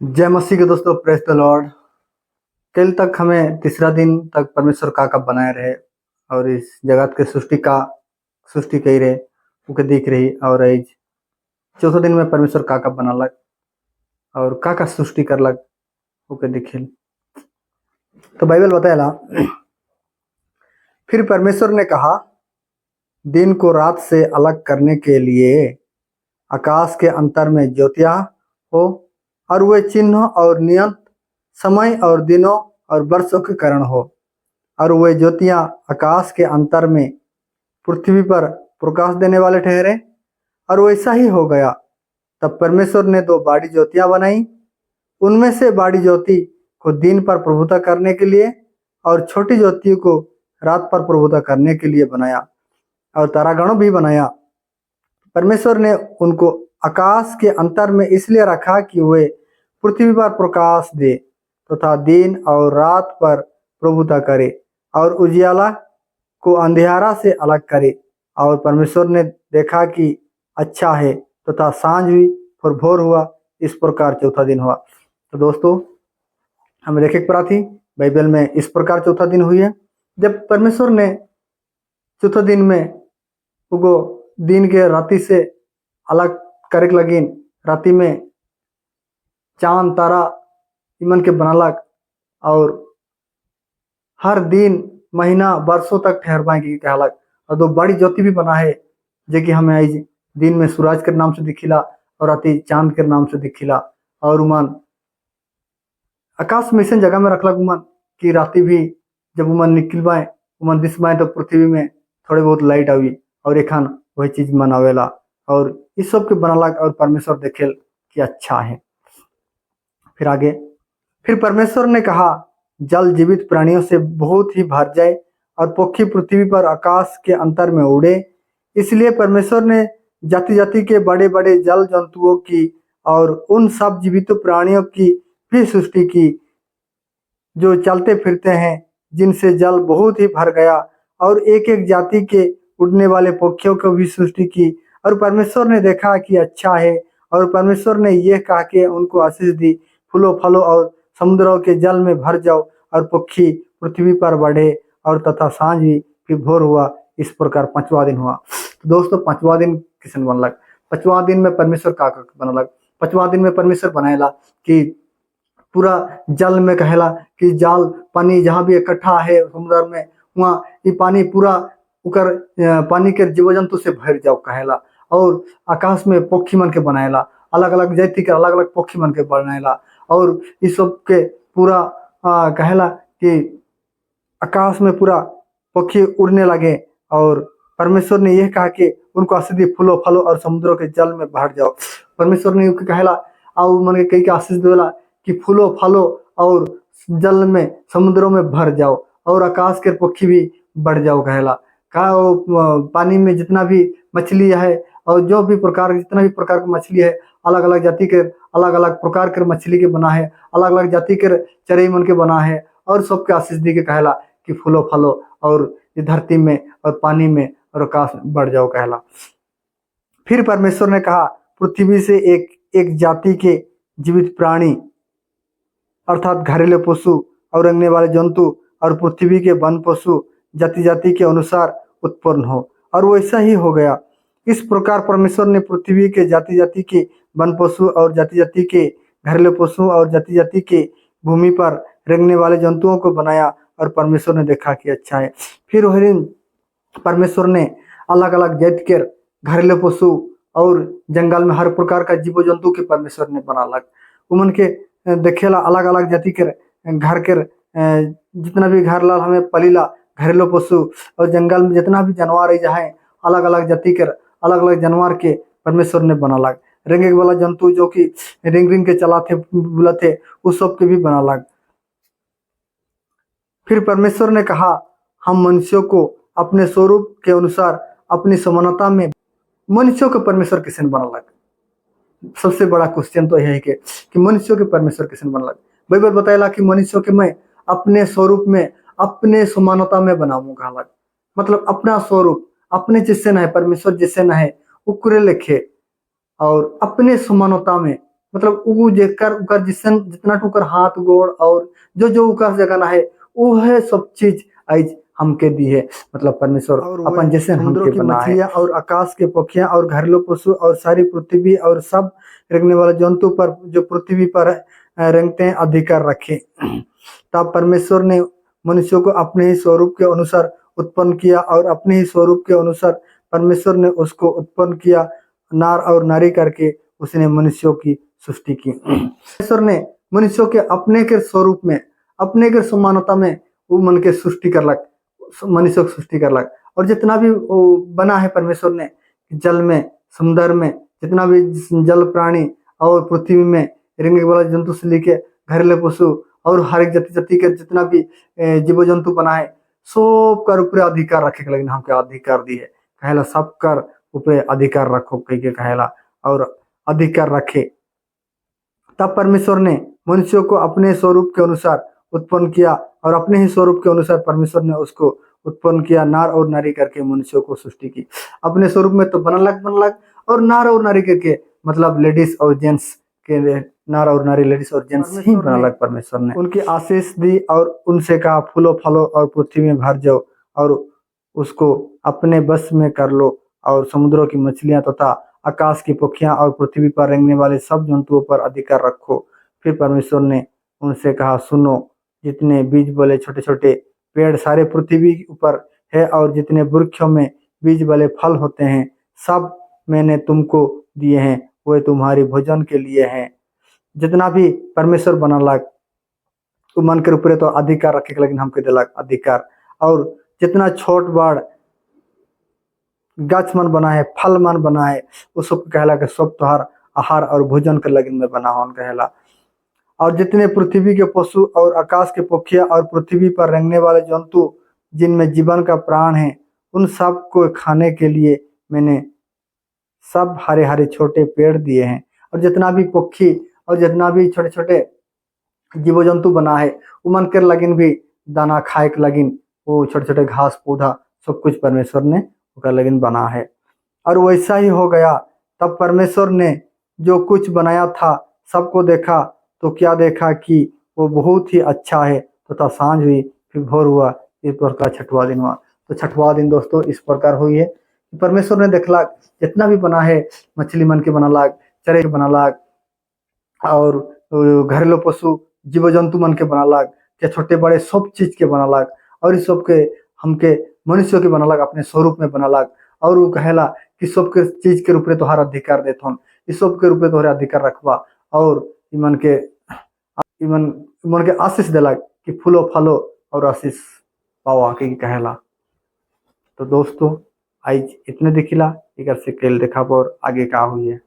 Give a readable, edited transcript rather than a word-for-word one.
जय मसीह के दोस्तों, प्रेस द लॉर्ड। कल तक हमें तीसरा दिन तक परमेश्वर का बनाए रहे और इस जगत के सृष्टि कही रहे उके दिख रही। और आज चौथा दिन में परमेश्वर का बनालक और का सृष्टि करलक उके दिखिल। तो बाइबल बताएला, फिर परमेश्वर ने कहा, दिन को रात से अलग करने के लिए आकाश के अंतर में ज्योतियां हो और वे चिन्ह और नियत समय और दिनों और वर्षों के कारण हो। और वे ज्योतियां आकाश के अंतर में पृथ्वी पर प्रकाश देने वाले ठहरे। और वैसा ही हो गया। तब परमेश्वर ने दो बड़ी ज्योतियां बनाई। उनमें से बड़ी ज्योति को दिन पर प्रभुता करने के लिए और छोटी ज्योति को रात पर प्रभुता करने के लिए बनाया। और तारागणों भी बनाया। परमेश्वर ने उनको आकाश के अंतर में इसलिए रखा कि वे पृथ्वी पर प्रकाश दे तथा दिन और रात पर प्रभुता करे और उजियाला को अंधेरा से अलग करे। और परमेश्वर ने देखा कि अच्छा है, तथा सांझ हुई और भोर हुआ। इस प्रकार चौथा दिन हुआ। तो दोस्तों, हमें देखे पड़ा थी बाइबल में इस प्रकार चौथा दिन हुई है, जब परमेश्वर ने चौथा दिन में उगो दिन के राति से अलग करे लगिन। राति में चांद तारा इमन के बनालक और हर दिन महीना वर्षों तक ठहर पाएंगे कहलक। और दो बड़ी ज्योति भी बना है, जो कि हमें आज दिन में सूरज के नाम से दिखिला और राति चांद के नाम से दिखिला। और उमन आकाश में ऐसे जगह में रखलक उमन कि राति भी जब उमन निकल पाए उमन दिस पाए तो पृथ्वी में थोड़े बहुत लाइट आई और एखन वही चीज मनावेला। और इस सब के बनालक और परमेश्वर देखेल कि अच्छा है। फिर आगे, फिर परमेश्वर ने कहा, जल जीवित प्राणियों से बहुत ही भर जाए और पक्षी पृथ्वी पर आकाश के अंतर में उड़े। इसलिए परमेश्वर ने जाति जाति के बड़े बड़े जल जंतुओं की और उन सब जीवित प्राणियों की भी सृष्टि की जो चलते फिरते हैं, जिनसे जल बहुत ही भर गया। और एक एक जाति के उड़ने वाले पक्षियों को भी सृष्टि की। और परमेश्वर ने देखा कि अच्छा है। और परमेश्वर ने यह कहा कि उनको आशीष दी, फूलों फलों और समुद्रों के जल में भर जाओ और पक्षी पृथ्वी पर बढ़े। और तथा सांझ हुई, फिर भोर हुआ। इस प्रकार पांचवा दिन हुआ। तो दोस्तों, पांचवा दिन किसन बनलक। पांचवा दिन में परमेश्वर का बनलक। पांचवा दिन में परमेश्वर बनाएला कि पूरा जल में कहेला कि जल पानी जहाँ भी इकट्ठा है समुद्र में, वहाँ ये पानी पूरा उकर पानी के जीव जंतु से भर जाओ कहेला। और आकाश में पक्षी मन के बनाएला, अलग अलग जाति के अलग अलग पक्षी मन के बनाएला। और इस सब के पूरा कहेला कि आकाश में पूरा पक्षी उड़ने लगे। और परमेश्वर ने यह कहा कि उनको आशीष दी, फूलों फलों और समुद्रों के जल में भर जाओ। परमेश्वर ने कहेला और मन के कई आशीष देला कि फूलों फलों और जल में समुद्रों में भर जाओ और आकाश के पक्षी भी बढ़ जाओ कहेला। पानी में जितना भी मछली है और जो भी प्रकार जितना भी प्रकार की मछली है, अलग अलग जाति के अलग अलग प्रकार के मछली के बना है, अलग अलग जाति के चरई मन के बना है। और सबके आशीष दी के कहेला कि फूलों फलों और धरती में और पानी में और आकाश में बढ़ जाओ कहेला। फिर परमेश्वर ने कहा, पृथ्वी से एक एक जाति के जीवित प्राणी अर्थात घरेलू पशु और रंगने वाले जंतु और पृथ्वी के वन पशु जाति जाति के अनुसार उत्पन्न हो। और वैसा ही हो गया। इस प्रकार परमेश्वर ने पृथ्वी के जाति जाति के वन पशु और जाति जाति के घरेलू पशु और जाति जाति के भूमि पर रेंगने वाले जंतुओं को बनाया। और परमेश्वर ने देखा कि अच्छा है। फिर वही दिन परमेश्वर ने अलग अलग जाति के घरेलू पशु और जंगल में हर प्रकार का जीव जंतु के परमेश्वर ने बनालक। उमन के देखेला अलग अलग जाति के घर के जितना भी घर लाल हमें पलीला घरेलू पशु और जंगल में जितना भी जानवर है जहाँ अलग अलग जाति के अलग अलग जानवर के परमेश्वर ने बनालक। रेंगे वाला जंतु जो कि रिंग रिंग के चलाते बुलाते उस सब के भी बनालक। फिर परमेश्वर ने कहा, हम मनुष्यों को अपने स्वरूप के अनुसार अपनी समानता में। मनुष्यों को परमेश्वर किसने बनालक? सबसे बड़ा क्वेश्चन तो यह है कि मनुष्यों के परमेश्वर किसने बनालक। बाइबल बताएला कि मनुष्यों के मैं अपने स्वरूप में अपने समानता में बनाऊं कहलक। मतलब अपना स्वरूप अपने जिससे न है, परमेश्वर जिससे न है उकरे लिखे और अपने समानता में मतलब उ जेकर उकर जिसन जितना टुकर हाथ गोड़ और जो जो उकर जगह है वो है सब चीज आज हमके दी है। मतलब परमेश्वर अपन जैसे समुद्रों की मछलियां और आकाश के पक्षियां और घरेलू पशु और सारी पृथ्वी और सब रेंगने वाले जंतु पर जो पृथ्वी पर रेंगते हैं अधिकार रखे। तब परमेश्वर ने मनुष्यों को अपने ही स्वरूप के अनुसार उत्पन्न किया और अपने ही स्वरूप के अनुसार परमेश्वर ने उसको उत्पन्न किया, नार और नारी करके उसने मनुष्यों की सृष्टि की। परमेश्वर ने मनुष्यों के अपने के स्वरूप में अपने के समानता में वो मन के सृष्टि करलक, मनुष्य की सृष्टि करलक। और जितना भी वो बना है परमेश्वर ने जल में समुद्र में जितना भी जल प्राणी और पृथ्वी में रेंगने वाला जंतु से लेके घरेलू पशु और हर एक जाति जाति के जितना भी जीव जंतु बना है सब कर ऊपर अधिकार रखे, लेकिन हमके अधिकार दी है कहेला सब कर ऊपर अधिकार रखो कह के कहेला और अधिकार रखे। तब परमेश्वर ने मनुष्यों को अपने स्वरूप के अनुसार उत्पन्न किया और अपने ही स्वरूप के अनुसार परमेश्वर ने उसको उत्पन्न किया, नार और नारी करके मनुष्यों को सृष्टि की। अपने स्वरूप में तो बनलक और नार और नारी करके मतलब लेडीज और जेंट्स के नार और नारी लेडीज और जेंट्स ही बनलक। परमेश्वर ने उनकी आशीष दी और उनसे कहा फूलो फलो और पृथ्वी में भर जाओ और उसको अपने बस में कर लो और समुद्रों की मछलियां तथा आकाश की पक्षियां और पृथ्वी पर रेंगने वाले सब जंतुओं पर अधिकार रखो। फिर परमेश्वर ने उनसे कहा सुनो, जितने बीज वाले छोटे छोटे पेड़ सारे पृथ्वी के ऊपर है और जितने वृक्षों में बीज वाले फल होते हैं सब मैंने तुमको दिए हैं, वे तुम्हारी भोजन के लिए हैं। जितना भी परमेश्वर बनलक मन के ऊपर तो अधिकार रखे, लेकिन हमके दिलक अधिकार। और जितना छोट बड़ गाछ मन बना है फल मन बना है वो सब कहला के सब तोहार आहार और भोजन के लगिन में बना होन कहला। और जितने पृथ्वी के पशु और आकाश के पक्षियां और पृथ्वी पर रेंगने वाले जंतु जिनमें जीवन का प्राण है उन सब को खाने के लिए मैंने सब हरे हरे छोटे पेड़ दिए हैं। और जितना भी पक्षी और जितना भी छोटे छोटे जीव जंतु बना है वो मन के लगिन भी दाना खाए के लगिन वो छोटे छोटे घास पौधा सब कुछ परमेश्वर ने उसका लगिन बना है। और वैसा ही हो गया। तब परमेश्वर ने जो कुछ बनाया था सबको देखा तो क्या देखा कि वो बहुत ही अच्छा है। तो सांझ हुई फिर भोर हुआ, इस प्रकार छठवां दिन हुआ। तो छठवां दिन दोस्तों इस प्रकार हुई है कि परमेश्वर ने देखला जितना भी बना है मछली मन के बनालाग, चरे के बनालाग और घरेलू पशु जीव जंतु मन के बनालाग, या छोटे बड़े सब चीज के बनालाग और इस सब के हमके मनुष्य के बनालाग अपने स्वरूप में बनालाग। और वो कहेला कि सब के चीज के रूप में तोहार अधिकार देथन, इस सब के रूप में तोहरे अधिकार रखबा और इमन के आशीष दिलक कि फूलो फलो और आशीष पावा के कहेला। तो दोस्तों आज इतने दिखिला, इधर से केल देखा और आगे का हुई है।